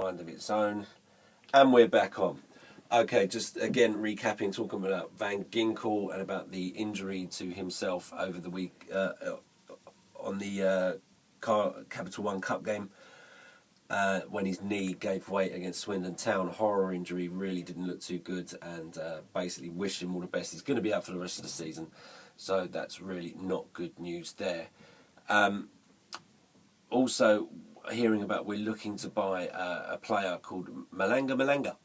mind of its own. And we're back on. Okay, just again recapping, talking about Van Ginkel and about the injury to himself over the week on the Capital One Cup game when his knee gave way against Swindon Town. Horror injury, really didn't look too good, and basically wish him all the best. He's going to be out for the rest of the season, so that's really not good news there. Also, hearing about we're looking to buy a player called Malanga.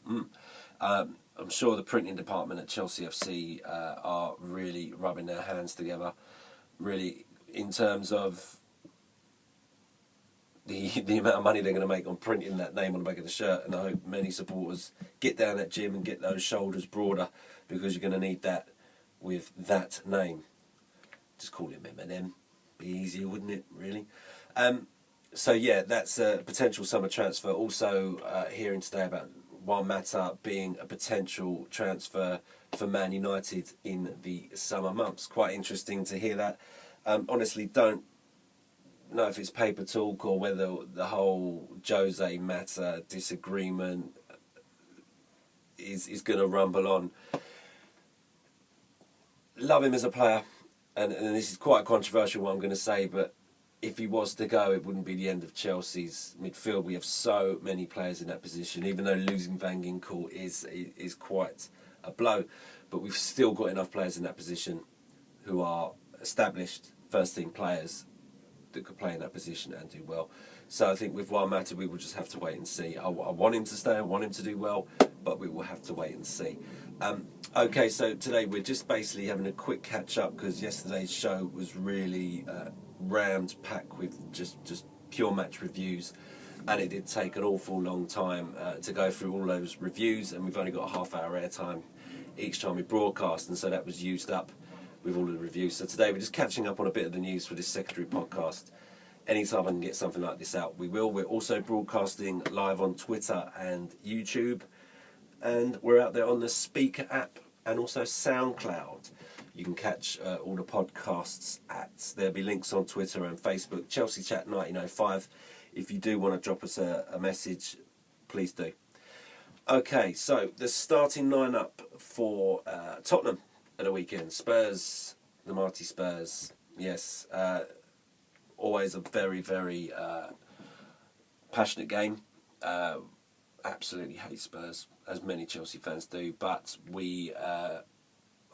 I'm sure the printing department at Chelsea FC are really rubbing their hands together, really, in terms of the amount of money they're going to make on printing that name on the back of the shirt. And I hope many supporters get down that gym and get those shoulders broader, because you're going to need that with that name. Just call him M&M. Be easier, wouldn't it, really? So yeah, that's a potential summer transfer. Also hearing today about Juan Mata being a potential transfer for Man United in the summer months. Quite interesting to hear that. Honestly, don't know if it's paper talk or whether the whole Jose Mata disagreement is going to rumble on. Love him as a player, and this is quite a controversial one I'm going to say, but if he was to go, it wouldn't be the end of Chelsea's midfield. We have so many players in that position, even though losing Van Ginkel is quite a blow. But we've still got enough players in that position who are established first-team players that could play in that position and do well. So I think with Juan Mata, we will just have to wait and see. I want him to stay, I want him to do well, but we will have to wait and see. Okay, so today we're just basically having a quick catch-up, because yesterday's show was really rammed packed with just pure match reviews, and it did take an awful long time to go through all those reviews, and we've only got a half-hour airtime each time we broadcast, and so that was used up with all of the reviews. So today we're just catching up on a bit of the news for this secondary podcast. Anytime I can get something like this out, we will. We're also broadcasting live on Twitter and YouTube, and we're out there on the Speaker app and also SoundCloud. You can catch all the podcasts there'll be links on Twitter and Facebook, Chelsea Chat 1905. If you do want to drop us a message, please do. Okay, so the starting lineup for Tottenham at the weekend. Spurs, the mighty Spurs. Yes, always a very, very passionate game. Absolutely hate Spurs, as many Chelsea fans do, but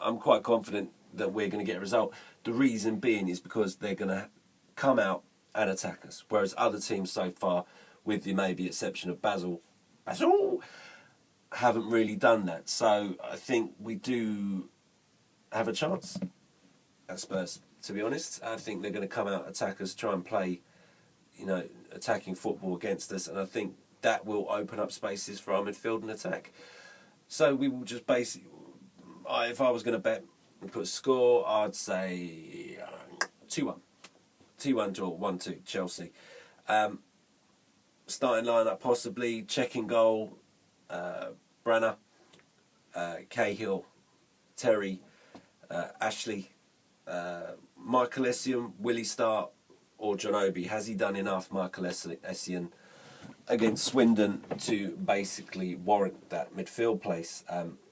I'm quite confident that we're going to get a result. The reason being is because they're going to come out and attack us, whereas other teams so far, with the maybe exception of Basel, haven't really done that. So I think we do have a chance at Spurs, to be honest. I think they're going to come out, attack us, try and play, attacking football against us, and I think that will open up spaces for our midfield and attack. So we will just basically, if I was going to bet and put a score, I'd say 2-1. 2-1 draw, 1-2 Chelsea. Starting lineup possibly, checking goal, Branner, Cahill, Terry, Ashley, Michael Essien, will he start, or John Obi? Has he done enough, Michael Essien, against Swindon to basically warrant that midfield place?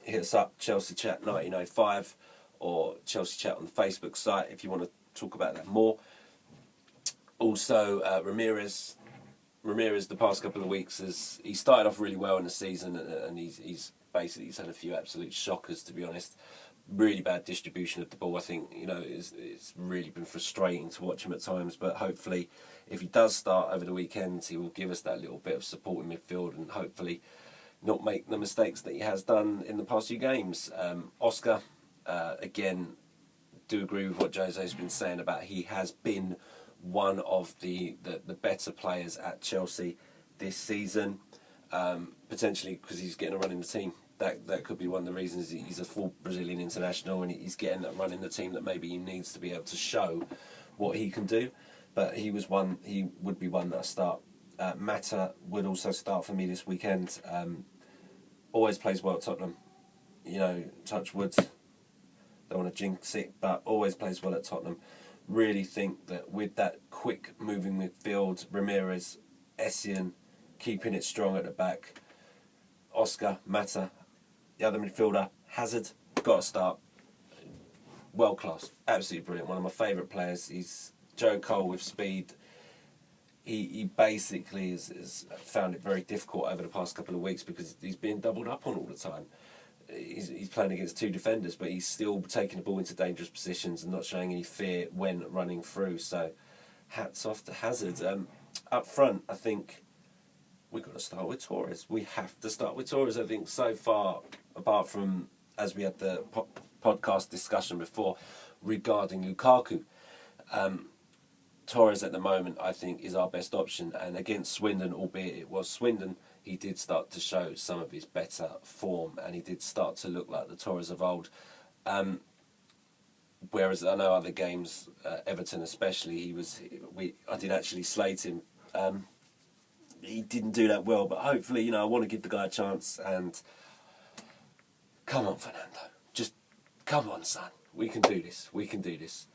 Hit us up, Chelsea Chat 1905, or Chelsea Chat on the Facebook site if you want to talk about that more. Also, Ramirez, the past couple of weeks, he started off really well in the season, and he's had a few absolute shockers, to be honest. Really bad distribution of the ball. I think it's really been frustrating to watch him at times. But hopefully, if he does start over the weekend, he will give us that little bit of support in midfield, and hopefully not make the mistakes that he has done in the past few games. Oscar, again, do agree with what Jose's been saying about he has been one of the better players at Chelsea this season, potentially because he's getting a run in the team. That could be one of the reasons. He's a full Brazilian international, and he's getting that run in the team that maybe he needs to be able to show what he can do. But he would be one that I start. Mata would also start for me this weekend. Always plays well at Tottenham. Touch wood. Don't want to jinx it, but always plays well at Tottenham. Really think that with that quick moving midfield, Ramirez Essien keeping it strong at the back. Oscar, Mata, the other midfielder, Hazard, got to start. World class, absolutely brilliant. One of my favourite players. He's Joe Cole with speed. He basically has found it very difficult over the past couple of weeks because he's being doubled up on all the time. He's playing against two defenders, but he's still taking the ball into dangerous positions and not showing any fear when running through. So, hats off to Hazard. Up front, I think we've got to start with Torres. We have to start with Torres. I think so far, apart from as we had the podcast discussion before regarding Lukaku, Torres at the moment I think is our best option. And against Swindon, albeit it was Swindon, he did start to show some of his better form, and he did start to look like the Torres of old. Whereas I know other games, Everton especially, I did actually slate him. He didn't do that well, but hopefully, I want to give the guy a chance. And come on, Fernando, just come on, son. We can do this. We can do this.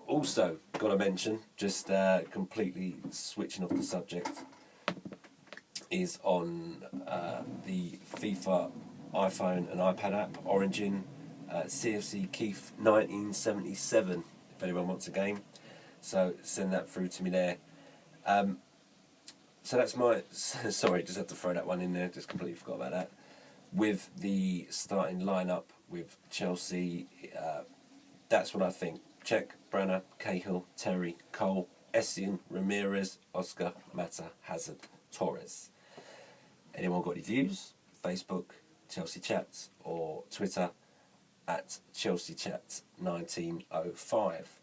Also, got to mention, just completely switching off the subject, is on the FIFA iPhone and iPad app, Origin, CFC Keith 1977, if anyone wants a game. So send that through to me there. So that's my... Sorry, just had to throw that one in there, just completely forgot about that. With the starting lineup with Chelsea, that's what I think. Cech, Brenner, Cahill, Terry, Cole, Essien, Ramirez, Oscar, Mata, Hazard, Torres. Anyone got any views? Facebook, Chelsea Chat, or Twitter at Chelsea Chat 1905.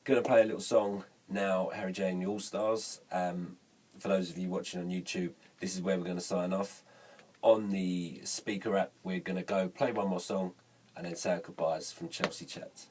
Gonna play a little song now, Harry J and the All Stars. For those of you watching on YouTube, this is where we're going to sign off. On the speaker app, we're going to go play one more song and then say our goodbyes from Chelsea Chat.